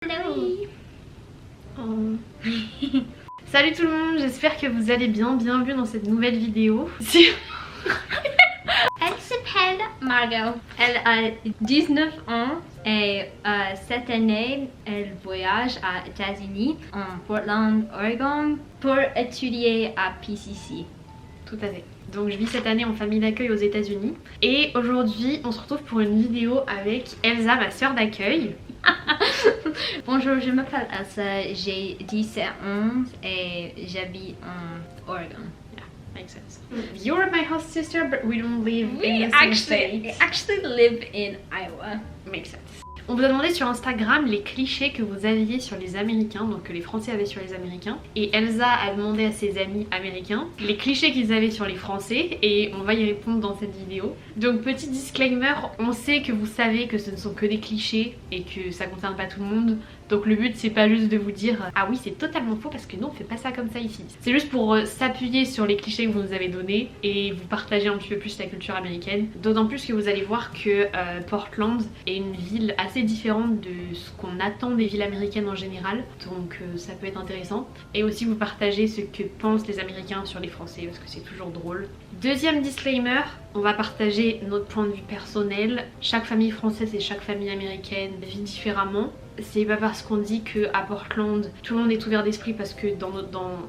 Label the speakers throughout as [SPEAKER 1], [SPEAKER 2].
[SPEAKER 1] Hello. Oh. Salut tout le monde, j'espère que vous allez bien, bienvenue dans cette nouvelle vidéo.
[SPEAKER 2] Elle s'appelle Margot. Elle a 19 ans et cette année, elle voyage aux États-Unis, en Portland, Oregon, pour étudier à PCC.
[SPEAKER 1] Tout à fait. Donc je vis cette année en famille d'accueil aux États-Unis. Et aujourd'hui, on se retrouve pour une vidéo avec Elsa, ma soeur d'accueil.
[SPEAKER 2] Bonjour, je m'appelle Elsa, j'ai 17 ans et j'habite en Oregon.
[SPEAKER 1] Makes sense. You're my host sister, but we don't live in the same state.
[SPEAKER 2] actually live in Iowa.
[SPEAKER 1] Makes sense. On vous a demandé sur Instagram les clichés que vous aviez sur les Américains, donc que les Français avaient sur les Américains. Et Elsa a demandé à ses amis américains les clichés qu'ils avaient sur les Français et on va y répondre dans cette vidéo. Donc petit disclaimer, on sait que vous savez que ce ne sont que des clichés et que ça concerne pas tout le monde. Donc le but c'est pas juste de vous dire ah oui c'est totalement faux parce que nous on fait pas ça comme ça ici. C'est juste pour s'appuyer sur les clichés que vous nous avez donnés et vous partager un petit peu plus la culture américaine. D'autant plus que vous allez voir que Portland est une ville assez différente de ce qu'on attend des villes américaines en général. Donc ça peut être intéressant. Et aussi vous partager ce que pensent les Américains sur les Français parce que c'est toujours drôle. Deuxième disclaimer, on va partager notre point de vue personnel. Chaque famille française et chaque famille américaine vit différemment. C'est pas parce qu'on dit qu'à Portland tout le monde est ouvert d'esprit, parce que dans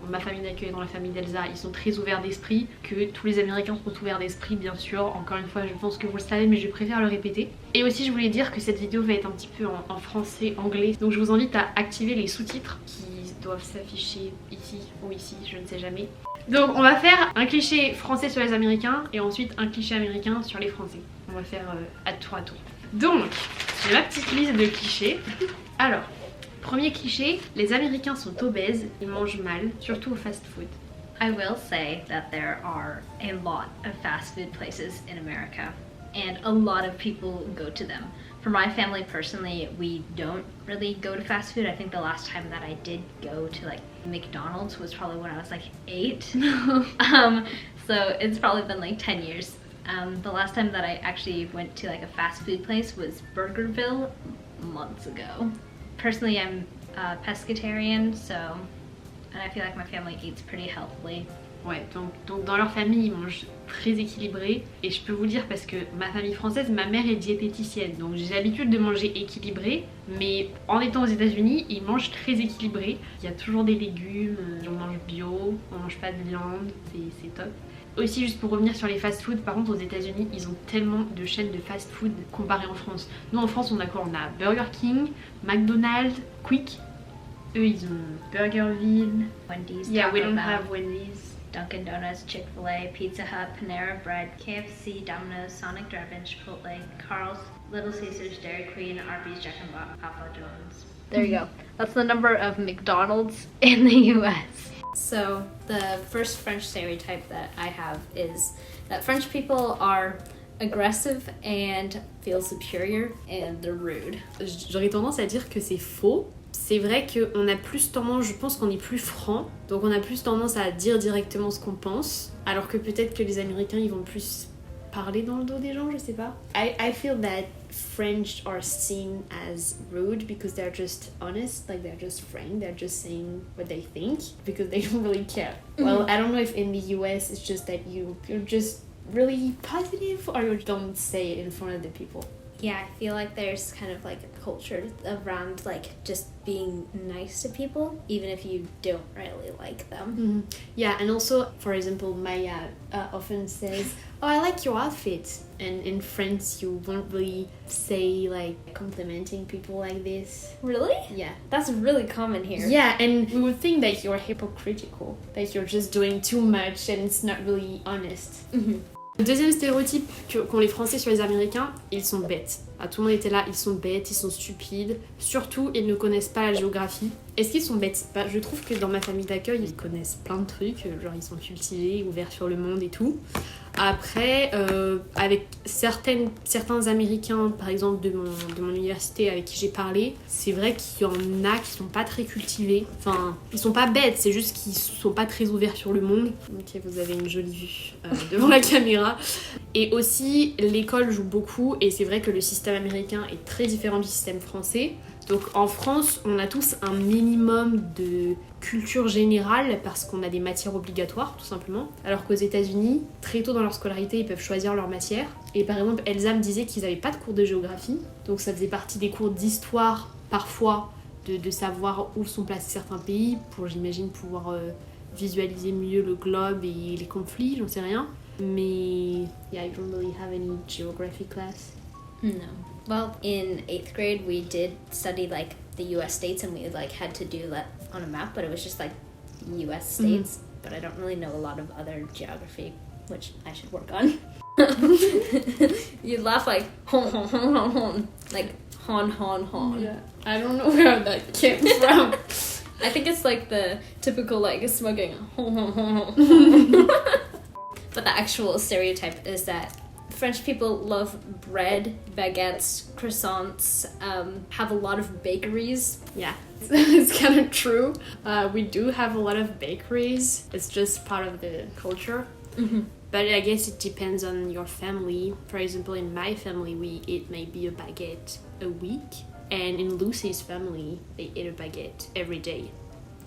[SPEAKER 1] ma famille d'accueil, dans la famille d'Elsa, ils sont très ouverts d'esprit, que tous les Américains sont ouverts d'esprit, bien sûr. Encore une fois, je pense que vous le savez, mais je préfère le répéter. Et aussi, je voulais dire que cette vidéo va être un petit peu en français, anglais. Donc je vous invite à activer les sous-titres qui doivent s'afficher ici ou ici, je ne sais jamais. Donc on va faire un cliché français sur les Américains et ensuite un cliché américain sur les Français. On va faire à tour à tour. Donc, j'ai ma petite liste de clichés. Alors, premier cliché, les Américains sont obèses, ils mangent mal, surtout au fast-food.
[SPEAKER 2] I will say that there are a lot of fast food places in America and a lot of people go to them. For my family personally, we don't really go to fast food. I think the last time that I did go to like McDonald's was probably when I was like 8. So it's probably been like 10 years. The last time that I actually went to like a fast food place was Burgerville months ago. Personally, I'm a pescatarian, and I feel like my family eats pretty healthily.
[SPEAKER 1] Ouais, donc dans leur famille ils mangent très équilibré, et je peux vous dire parce que ma famille française, ma mère est diététicienne, donc j'ai l'habitude de manger équilibré, mais en étant aux États-Unis ils mangent très équilibré. Il y a toujours des légumes, on mange bio, on mange pas de viande, c'est top. Aussi, juste pour revenir sur les fast-food, par contre aux États-Unis ils ont tellement de chaînes de fast-food comparé en France. Nous en France on a quoi? On a Burger King, McDonald's, Quick. Eux ils ont Burgerville,
[SPEAKER 2] Wendy's,
[SPEAKER 1] yeah,
[SPEAKER 2] Taco
[SPEAKER 1] we don't
[SPEAKER 2] Bell,
[SPEAKER 1] have Wendy's.
[SPEAKER 2] Dunkin' Donuts, Chick-fil-A, Pizza Hut, Panera Bread, KFC, Domino's, Sonic Drive-In, Chipotle, Carl's, Little Caesars, Dairy Queen, Arby's, Jack and Papa John's. There you go. That's the number of McDonald's in the US. So the first French stereotype that I have is that French people are aggressive and feel superior and they're rude.
[SPEAKER 1] J'aurais tendance à dire que c'est faux. C'est vrai qu'on a plus tendance, je pense qu'on est plus franc, donc on a plus tendance à dire directement ce qu'on pense, alors que peut-être que les Américains ils vont plus parler dans le dos des gens, je sais pas. I feel that French are seen as rude because they're just honest, like they're just frank, they're just saying what they think because they don't really care. Well, I don't know if in the US it's just that you're just really positive or you don't say it in front of the people.
[SPEAKER 3] Yeah, I feel like there's kind of like a culture around like just being nice to people, even if you don't really like them.
[SPEAKER 1] Mm-hmm. Yeah, and also, for example, Maya often says, "Oh, I like your outfit," and in France, you won't really say like complimenting people like this.
[SPEAKER 3] Really?
[SPEAKER 1] Yeah,
[SPEAKER 3] that's really common here.
[SPEAKER 1] Yeah, and we would think that you're hypocritical, that you're just doing too much and it's not really honest.
[SPEAKER 3] Mm-hmm.
[SPEAKER 1] Le deuxième stéréotype qu'ont les Français sur les Américains, ils sont bêtes. Ah, tout le monde était là, ils sont bêtes, ils sont stupides. Surtout, ils ne connaissent pas la géographie. Est-ce qu'ils sont bêtes? Bah, je trouve que dans ma famille d'accueil, ils connaissent plein de trucs. Genre, ils sont cultivés, ouverts sur le monde et tout. Après, avec certains Américains, par exemple de mon université avec qui j'ai parlé, c'est vrai qu'il y en a qui sont pas très cultivés. Enfin, ils sont pas bêtes, c'est juste qu'ils sont pas très ouverts sur le monde. Ok, vous avez une jolie vue devant la caméra. Et aussi, l'école joue beaucoup, et c'est vrai que le système américain est très différent du système français. Donc en France, on a tous un minimum de culture générale parce qu'on a des matières obligatoires, tout simplement. Alors qu'aux États-Unis, très tôt dans leur scolarité, ils peuvent choisir leur matière. Et par exemple, Elsa me disait qu'ils n'avaient pas de cours de géographie. Donc ça faisait partie des cours d'histoire, parfois, de savoir où sont placés certains pays, pour, j'imagine, pouvoir visualiser mieux le globe et les conflits, j'en sais rien. Mais yeah, you don't really have any geography class.
[SPEAKER 3] No. Well, in 8th grade, we did study like the U.S. states, and we like had to do that on a map, but it was just like U.S. states. But I don't really know a lot of other geography, which I should work on. You laugh like hon hon hon hon hon, like hon hon hon.
[SPEAKER 1] Yeah, I don't know where that came from.
[SPEAKER 3] I think it's like the typical like smoking hon hon hon hon. But the actual stereotype is that French people love bread, baguettes, croissants, have a lot of bakeries.
[SPEAKER 1] Yeah, it's kind of true. We do have a lot of bakeries. It's just part of the culture.
[SPEAKER 3] Mm-hmm.
[SPEAKER 1] But I guess it depends on your family. For example, in my family, we eat maybe a baguette a week. And in Lucy's family, they eat a baguette every day.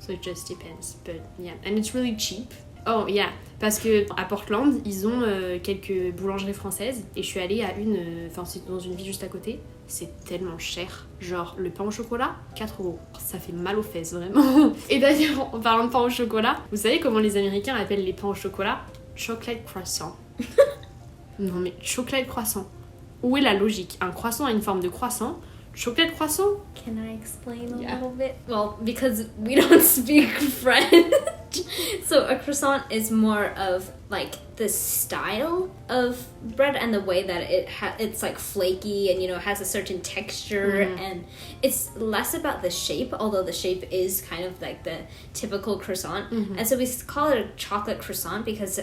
[SPEAKER 1] So it just depends. But yeah, and it's really cheap. Oh yeah, parce que à Portland, ils ont quelques boulangeries françaises et je suis allée à une, enfin c'est dans une ville juste à côté. C'est tellement cher. Genre le pain au chocolat, 4 €. Ça fait mal aux fesses vraiment. Et d'ailleurs, en parlant de pain au chocolat, vous savez comment les Américains appellent les pains au chocolat? Chocolate croissant. Non mais chocolate croissant. Où est la logique? Un croissant a une forme de croissant. Chocolate croissant?
[SPEAKER 3] Can I explain a
[SPEAKER 1] Yeah.
[SPEAKER 3] little bit? Well, because we don't speak French. So a croissant is more of like the style of bread and the way that it's like flaky and has a certain texture, and it's less about the shape, although the shape is kind of like the typical croissant. And so we call it a chocolate croissant because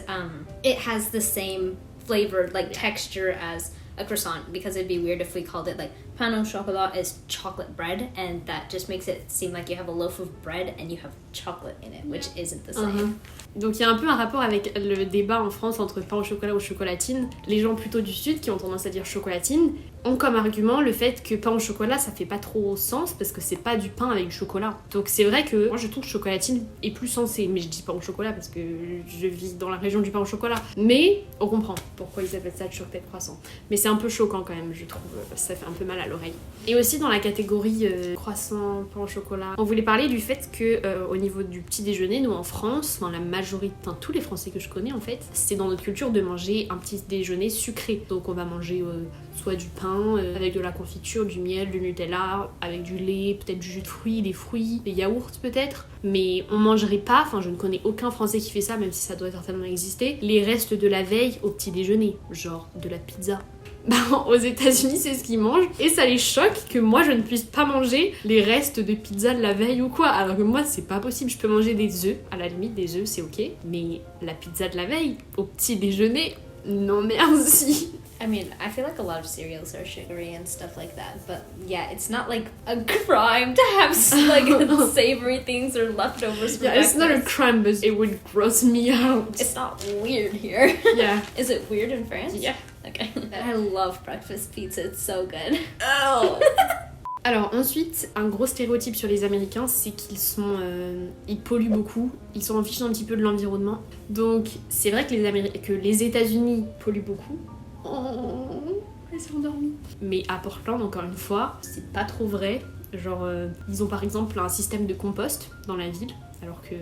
[SPEAKER 3] it has the same flavor texture as a croissant, because it'd be weird if we called it like pain au chocolat is chocolate bread, and that just makes it seem like you have a loaf of bread and you have chocolate in it, which isn't the same.
[SPEAKER 1] Donc il y a un peu un rapport avec le débat en France entre pain au chocolat ou chocolatine. Les gens plutôt du sud qui ont tendance à dire chocolatine ont comme argument le fait que pain au chocolat ça fait pas trop sens parce que c'est pas du pain avec du chocolat. Donc c'est vrai que moi je trouve que chocolatine est plus sensé, mais je dis pain au chocolat parce que je vis dans la région du pain au chocolat. Mais on comprend pourquoi ils appellent ça chocolate croissant. Mais c'est un peu choquant quand même, je trouve, ça fait un peu mal à l'oreille. Et aussi dans la catégorie croissant, pain au chocolat, on voulait parler du fait que au niveau du petit déjeuner, nous en France, dans la majorité, enfin tous les Français que je connais en fait, c'est dans notre culture de manger un petit déjeuner sucré. Donc on va manger soit du pain avec de la confiture, du miel, du Nutella, avec du lait, peut-être du jus de fruits, des fruits, des yaourts peut-être. Mais on mangerait pas, enfin je ne connais aucun Français qui fait ça, même si ça doit certainement exister, les restes de la veille au petit déjeuner, genre de la pizza. Bah, aux États-Unis c'est ce qu'ils mangent et ça les choque que moi je ne puisse pas manger les restes de pizza de la veille ou quoi, alors que moi c'est pas possible. Je peux manger des œufs, à la limite des œufs c'est ok, mais la pizza de la veille au petit déjeuner, non merci.
[SPEAKER 3] I mean, I feel like a lot of cereals are sugary and stuff like that, but yeah, it's not like a crime to have like savory things or leftovers for
[SPEAKER 1] Yeah, it's
[SPEAKER 3] breakfast.
[SPEAKER 1] not a crime, but it would gross me out.
[SPEAKER 3] It's not weird here.
[SPEAKER 1] Yeah.
[SPEAKER 3] Is it weird in France?
[SPEAKER 1] Yeah.
[SPEAKER 3] Okay. I love breakfast pizza. It's so good.
[SPEAKER 1] Oh. Alors ensuite, un gros stéréotype sur les Américains, c'est qu'ils sont, ils polluent beaucoup, ils s'en fichent un petit peu de l'environnement. Donc c'est vrai que les États-Unis polluent beaucoup. Oh, elle s'est endormie. Mais à Portland, encore une fois, c'est pas trop vrai. Genre, ils ont par exemple un système de compost dans la ville, alors que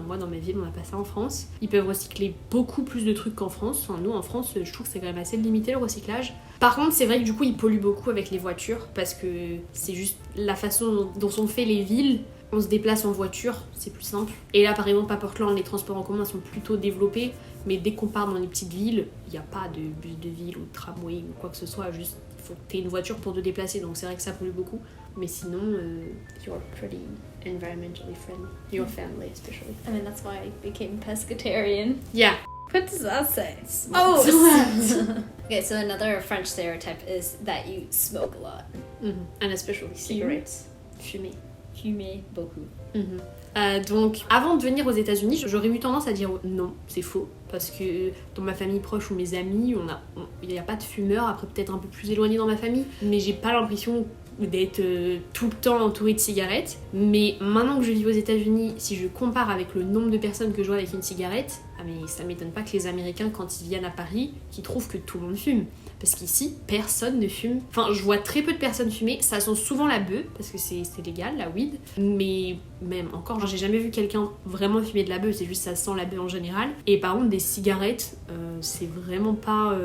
[SPEAKER 1] moi dans ma ville on n'a pas ça en France. Ils peuvent recycler beaucoup plus de trucs qu'en France. Enfin, nous en France, je trouve que c'est quand même assez limité le recyclage. Par contre, c'est vrai que du coup, ils polluent beaucoup avec les voitures parce que c'est juste la façon dont sont faites les villes. On se déplace en voiture, c'est plus simple. Et là, par exemple, à Portland, les transports en commun sont plutôt développés. Mais dès qu'on part dans les petites villes, il n'y a pas de bus de ville ou de tramway ou quoi que ce soit. Juste, il faut que tu aies une voiture pour te déplacer. Donc c'est vrai que ça pollue beaucoup. Mais sinon, you're pretty environmentally friendly. Your family especially.
[SPEAKER 3] I mean, that's why I became pescatarian.
[SPEAKER 1] Yeah.
[SPEAKER 3] What does that say?
[SPEAKER 1] Oh,
[SPEAKER 3] Okay, so another French stereotype is that you smoke a lot.
[SPEAKER 1] And especially cigarettes. Fumer.
[SPEAKER 3] Fumer beaucoup.
[SPEAKER 1] Donc, avant de venir aux États-Unis, j'aurais eu tendance à dire non, c'est faux. Parce que dans ma famille proche ou mes amis, il n'y a pas de fumeurs. Après, peut-être un peu plus éloigné dans ma famille. Mais j'ai pas l'impression d'être tout le temps entouré de cigarettes. Mais maintenant que je vis aux États-Unis, si je compare avec le nombre de personnes que je vois avec une cigarette, ah mais ça m'étonne pas que les Américains, quand ils viennent à Paris, qu'ils trouvent que tout le monde fume. Parce qu'ici, personne ne fume. Enfin, je vois très peu de personnes fumer. Ça sent souvent la beuh, parce que c'est légal, la weed. Mais même encore, genre, j'ai jamais vu quelqu'un vraiment fumer de la beuh. C'est juste ça sent la beuh en général. Et par contre, des cigarettes, c'est vraiment pas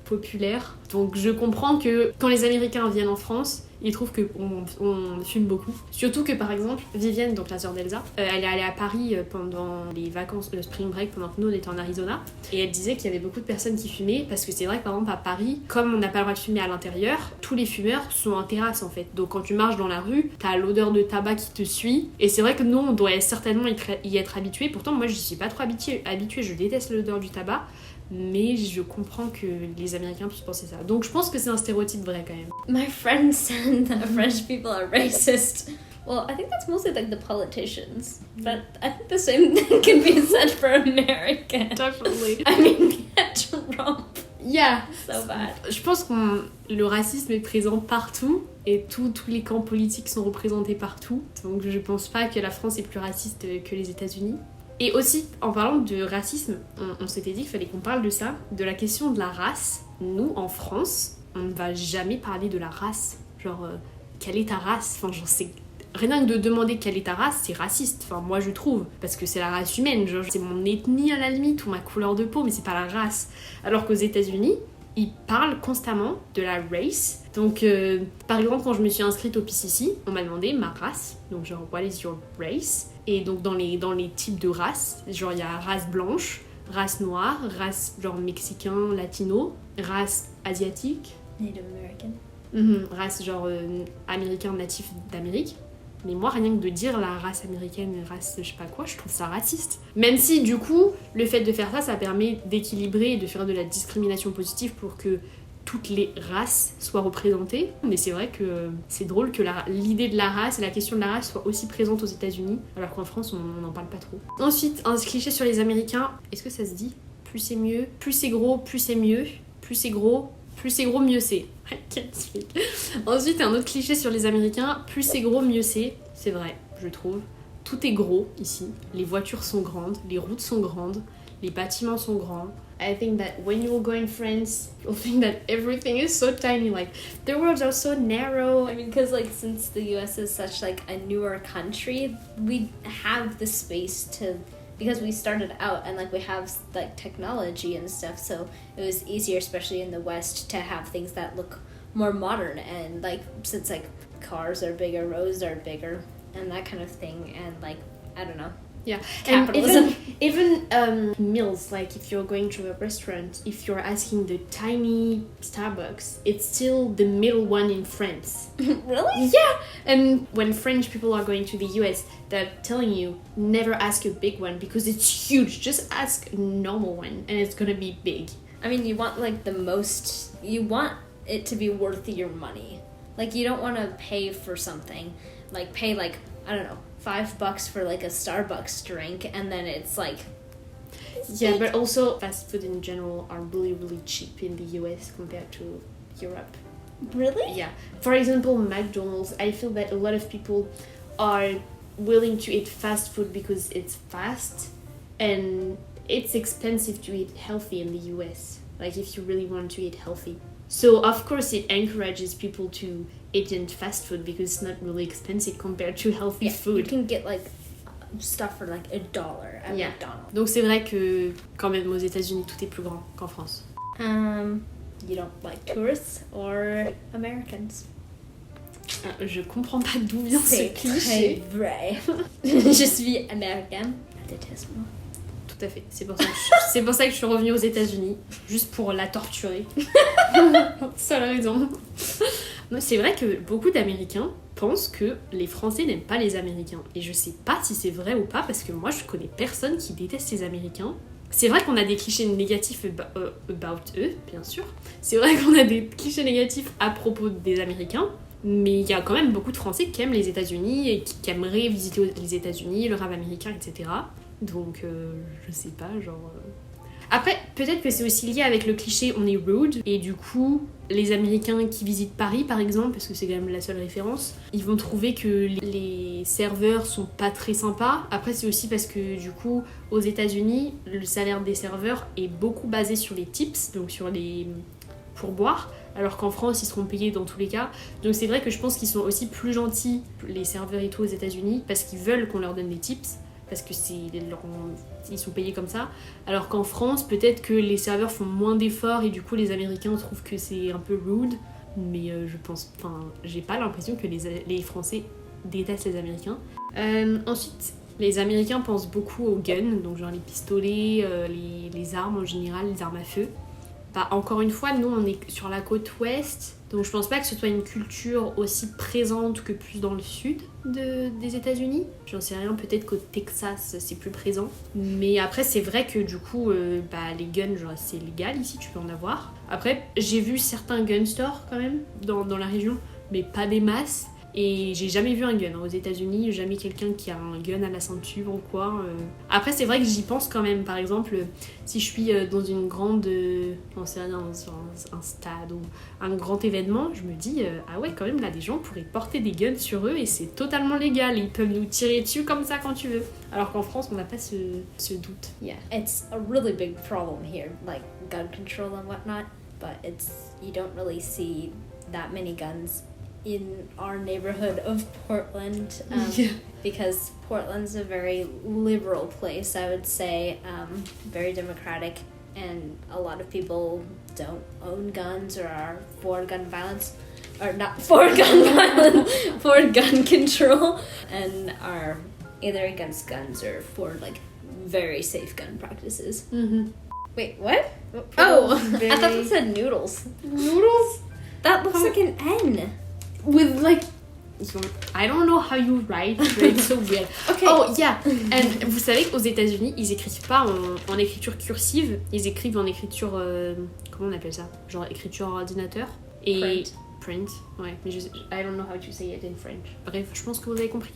[SPEAKER 1] populaire. Donc je comprends que quand les Américains viennent en France, ils trouvent qu'on fume beaucoup. Surtout que par exemple, Vivienne, donc la sœur d'Elsa, elle est allée à Paris pendant les vacances, le spring break, pendant que nous on était en Arizona. Et elle disait qu'il y avait beaucoup de personnes qui fumaient parce que c'est vrai que par exemple à Paris, comme on n'a pas le droit de fumer à l'intérieur, tous les fumeurs sont en terrasse en fait. Donc quand tu marches dans la rue, t'as l'odeur de tabac qui te suit. Et c'est vrai que nous on doit certainement y être habitués. Pourtant moi je suis pas trop habituée, je déteste l'odeur du tabac. Mais je comprends que les Américains puissent penser ça. Donc je pense que c'est un stéréotype vrai quand même.
[SPEAKER 3] My friend said that French people are racist. Well, I think that's mostly like the politicians. But I think the same thing can be said for Americans.
[SPEAKER 1] Definitely.
[SPEAKER 3] I mean, Trump.
[SPEAKER 1] Yeah.
[SPEAKER 3] So bad.
[SPEAKER 1] Je pense que le racisme est présent partout et tous les camps politiques sont représentés partout. Donc je pense pas que la France est plus raciste que les États-Unis. Et aussi, en parlant de racisme, on s'était dit qu'il fallait qu'on parle de ça, de la question de la race. Nous, en France, on ne va jamais parler de la race. Genre, quelle est ta race? Enfin, genre, c'est... Rien que de demander quelle est ta race, c'est raciste. Enfin, moi, je trouve. Parce que c'est la race humaine. Genre, c'est mon ethnie, à la limite, ou ma couleur de peau, mais c'est pas la race. Alors qu'aux États-Unis, ils parlent constamment de la race. Donc, par exemple, quand je me suis inscrite au PCC, on m'a demandé ma race. Donc, genre, what is your race? Et donc dans les types de races, genre il y a race blanche, race noire, race genre mexicain, latino, race asiatique,
[SPEAKER 3] Native American.
[SPEAKER 1] Race genre américain natif d'Amérique. Mais moi rien que de dire la race américaine, race je sais pas quoi, je trouve ça raciste. Même si du coup le fait de faire ça permet d'équilibrer et de faire de la discrimination positive pour que toutes les races soient représentées. Mais c'est vrai que c'est drôle que l'idée de la race et la question de la race soit aussi présente aux États-Unis, alors qu'en France on n'en parle pas trop. Ensuite, un cliché sur les Américains, est-ce que ça se dit? Plus c'est mieux, plus c'est gros, plus c'est mieux, plus c'est gros, mieux c'est. I can't speak. Ensuite, un autre cliché sur les Américains, plus c'est gros, mieux c'est. C'est vrai, je trouve. Tout est gros ici. Les voitures sont grandes, les routes sont grandes, les bâtiments sont grands. I think that when you go in France, you'll think that everything is so tiny, like the roads are so narrow.
[SPEAKER 3] I mean, because like since the US is such like a newer country, we have the space to, because we started out and like we have like technology and stuff, so it was easier, especially in the West, to have things that look more modern. And like since like cars are bigger, roads are bigger, and that kind of thing, and like I don't know.
[SPEAKER 1] Yeah,
[SPEAKER 3] Capitalism.
[SPEAKER 1] and even meals, like if you're going to a restaurant, if you're asking the tiny Starbucks, it's still the middle one in France.
[SPEAKER 3] Really?
[SPEAKER 1] Yeah, and when French people are going to the US, they're telling you never ask a big one because it's huge. Just ask a normal one, and it's gonna be big.
[SPEAKER 3] I mean, you want like the most, you want it to be worth your money. Like you don't want to pay for something, like pay like, I don't know, $5 for like a Starbucks drink, and then it's like...
[SPEAKER 1] Yeah, but also fast food in general are really, really cheap in the US compared to Europe.
[SPEAKER 3] Really?
[SPEAKER 1] Yeah. For example, McDonald's, I feel that a lot of people are willing to eat fast food because it's fast, and it's expensive to eat healthy in the US, like if you really want to eat healthy. So of course it encourages people to eat in fast food because it's not really expensive compared to healthy food.
[SPEAKER 3] You can get like stuff for like $1 at McDonald's.
[SPEAKER 1] Donc c'est vrai que quand même aux États-Unis tout est plus grand qu'en France.
[SPEAKER 3] You don't like tourists or Americans?
[SPEAKER 1] Je comprends pas d'où vient ce
[SPEAKER 3] C'est
[SPEAKER 1] cliché.
[SPEAKER 3] très vrai. Je suis américaine. Déteste-moi.
[SPEAKER 1] Tout à fait. C'est pour ça que je suis revenue aux États-Unis, juste pour la torturer. Seule raison. Non, c'est vrai que beaucoup d'Américains pensent que les Français n'aiment pas les Américains. Et je sais pas si c'est vrai ou pas, parce que moi je connais personne qui déteste les Américains. C'est vrai qu'on a des clichés négatifs about eux, bien sûr. C'est vrai qu'on a des clichés négatifs à propos des Américains. Mais il y a quand même beaucoup de Français qui aiment les États-Unis et qui aimeraient visiter les États-Unis, le rêve américain, etc. Donc, je sais pas, genre... Après, peut-être que c'est aussi lié avec le cliché on est rude, et du coup, les Américains qui visitent Paris par exemple, parce que c'est quand même la seule référence, ils vont trouver que les serveurs sont pas très sympas. Après, c'est aussi parce que du coup, aux États-Unis, le salaire des serveurs est beaucoup basé sur les tips, donc sur les pourboires, alors qu'en France, ils seront payés dans tous les cas. Donc c'est vrai que je pense qu'ils sont aussi plus gentils, les serveurs et tout aux États-Unis, parce qu'ils veulent qu'on leur donne des tips, parce que ils sont payés comme ça. Alors qu'en France, peut-être que les serveurs font moins d'efforts et du coup les Américains trouvent que c'est un peu rude. Mais j'ai pas l'impression que les Français détestent les Américains. Ensuite, les Américains pensent beaucoup aux guns, donc genre les pistolets, les armes en général, les armes à feu. Bah, encore une fois, nous on est sur la côte ouest, donc je pense pas que ce soit une culture aussi présente que plus dans le sud des États-Unis. J'en sais rien, peut-être qu'au Texas c'est plus présent. Mais après, c'est vrai que du coup, les guns, genre c'est légal ici, tu peux en avoir. Après, j'ai vu certains gun stores quand même dans la région, mais pas des masses. Et j'ai jamais vu un gun aux États-Unis, jamais quelqu'un qui a un gun à la ceinture ou quoi. Après, c'est vrai que j'y pense quand même. Par exemple, si je suis dans une grande, on sait rien, sur un stade ou un grand événement, je me dis ah ouais, quand même là, des gens pourraient porter des guns sur eux et c'est totalement légal. Ils peuvent nous tirer dessus comme ça quand tu veux. Alors qu'en France, on n'a pas ce doute.
[SPEAKER 3] Yeah, it's a really big problem here, like gun control and whatnot. But you don't really see that many guns in our neighborhood of Portland, because Portland's a very liberal place, I would say, very democratic, and a lot of people don't own guns or are for gun violence, or not for gun violence, for gun control, and are either against guns or for like very safe gun practices.
[SPEAKER 1] Mm-hmm.
[SPEAKER 3] Wait, what?
[SPEAKER 1] Oh,
[SPEAKER 3] I thought it said noodles.
[SPEAKER 1] Noodles?
[SPEAKER 3] That looks like an N.
[SPEAKER 1] With like, I don't know how you write, but it's so weird.
[SPEAKER 3] Okay.
[SPEAKER 1] Oh yeah, and vous savez qu'aux États-Unis, ils écrivent pas en écriture cursive, ils écrivent en écriture, comment on appelle ça? Genre écriture ordinateur et print. Ouais, mais I don't know how to say it in French. Bref, je pense que vous avez compris.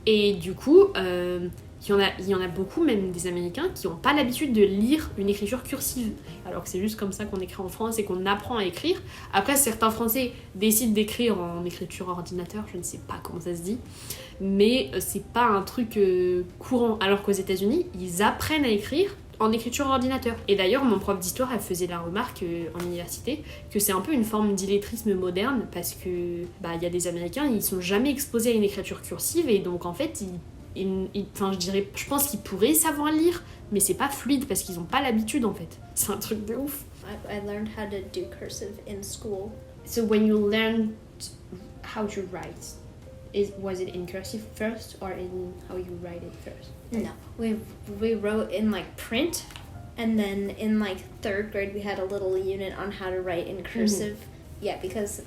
[SPEAKER 1] Et du coup, il y en a beaucoup, même des Américains, qui n'ont pas l'habitude de lire une écriture cursive. Alors que c'est juste comme ça qu'on écrit en France et qu'on apprend à écrire. Après, certains Français décident d'écrire en écriture ordinateur, je ne sais pas comment ça se dit. Mais c'est pas un truc courant. Alors qu'aux États-Unis, ils apprennent à écrire en écriture ordinateur. Et d'ailleurs, mon prof d'histoire, elle faisait la remarque en université que c'est un peu une forme d'illettrisme moderne parce que y a des Américains, ils sont jamais exposés à une écriture cursive et donc en fait, je pense qu'ils pourraient savoir lire, mais c'est pas fluide parce qu'ils ont pas l'habitude en fait. C'est un truc de ouf.
[SPEAKER 3] I learned how to do cursive in school.
[SPEAKER 1] So when you learned how to write, was it in cursive first or in how you write it first?
[SPEAKER 3] No, we wrote in like print, and then in like 3rd grade we had a little unit on how to write in cursive. Mm-hmm. Yeah, because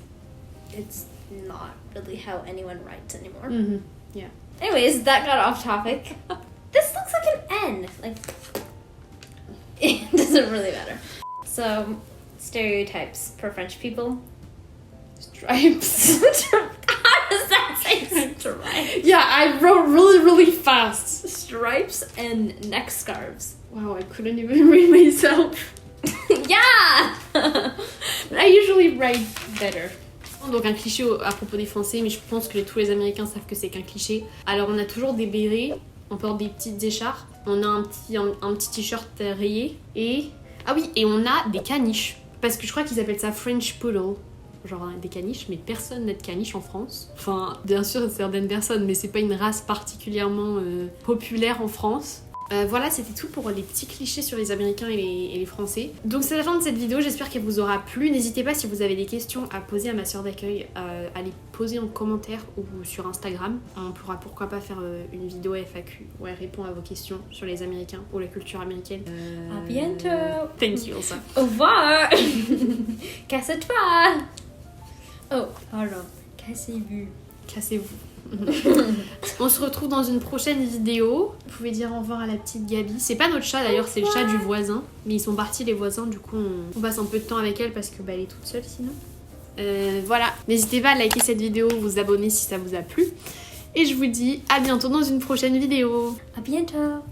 [SPEAKER 3] it's not really how anyone writes anymore.
[SPEAKER 1] Mm-hmm. Yeah.
[SPEAKER 3] Anyways, that got off topic. This looks like an N. Like, it doesn't really matter. So, stereotypes for French people.
[SPEAKER 1] Stripes.
[SPEAKER 3] How does that say stripes?
[SPEAKER 1] Yeah, I wrote really, really fast.
[SPEAKER 3] Stripes and neck scarves.
[SPEAKER 1] Wow, I couldn't even read myself.
[SPEAKER 3] Yeah!
[SPEAKER 1] I usually write better. Donc un cliché à propos des Français, mais je pense que tous les Américains savent que c'est qu'un cliché. Alors on a toujours des bérets, on porte des petites écharpes, on a un petit t-shirt rayé et... Ah oui, et on a des caniches. Parce que je crois qu'ils appellent ça French Poodle. Genre des caniches, mais personne n'a de caniche en France. Enfin, bien sûr, certaines personnes, mais c'est pas une race particulièrement populaire en France. Voilà, c'était tout pour les petits clichés sur les Américains et les Français. Donc c'est la fin de cette vidéo, j'espère qu'elle vous aura plu. N'hésitez pas si vous avez des questions à poser à ma soeur d'accueil, à les poser en commentaire ou sur Instagram. On pourra pourquoi pas faire une vidéo FAQ où elle répond à vos questions sur les Américains ou la culture américaine.
[SPEAKER 3] À bientôt.
[SPEAKER 1] Thank you, Elsa.
[SPEAKER 3] Au revoir. Casse-toi. Oh, pardon. Cassez-vous.
[SPEAKER 1] Cassez-vous. On se retrouve dans une prochaine vidéo. Vous pouvez dire au revoir à la petite Gabi. C'est pas notre chat d'ailleurs, c'est le chat du voisin. Mais ils sont partis les voisins, du coup on passe un peu de temps avec elle parce que elle est toute seule sinon. Voilà, n'hésitez pas à liker cette vidéo, vous abonner si ça vous a plu. Et je vous dis à bientôt dans une prochaine vidéo.
[SPEAKER 3] À bientôt.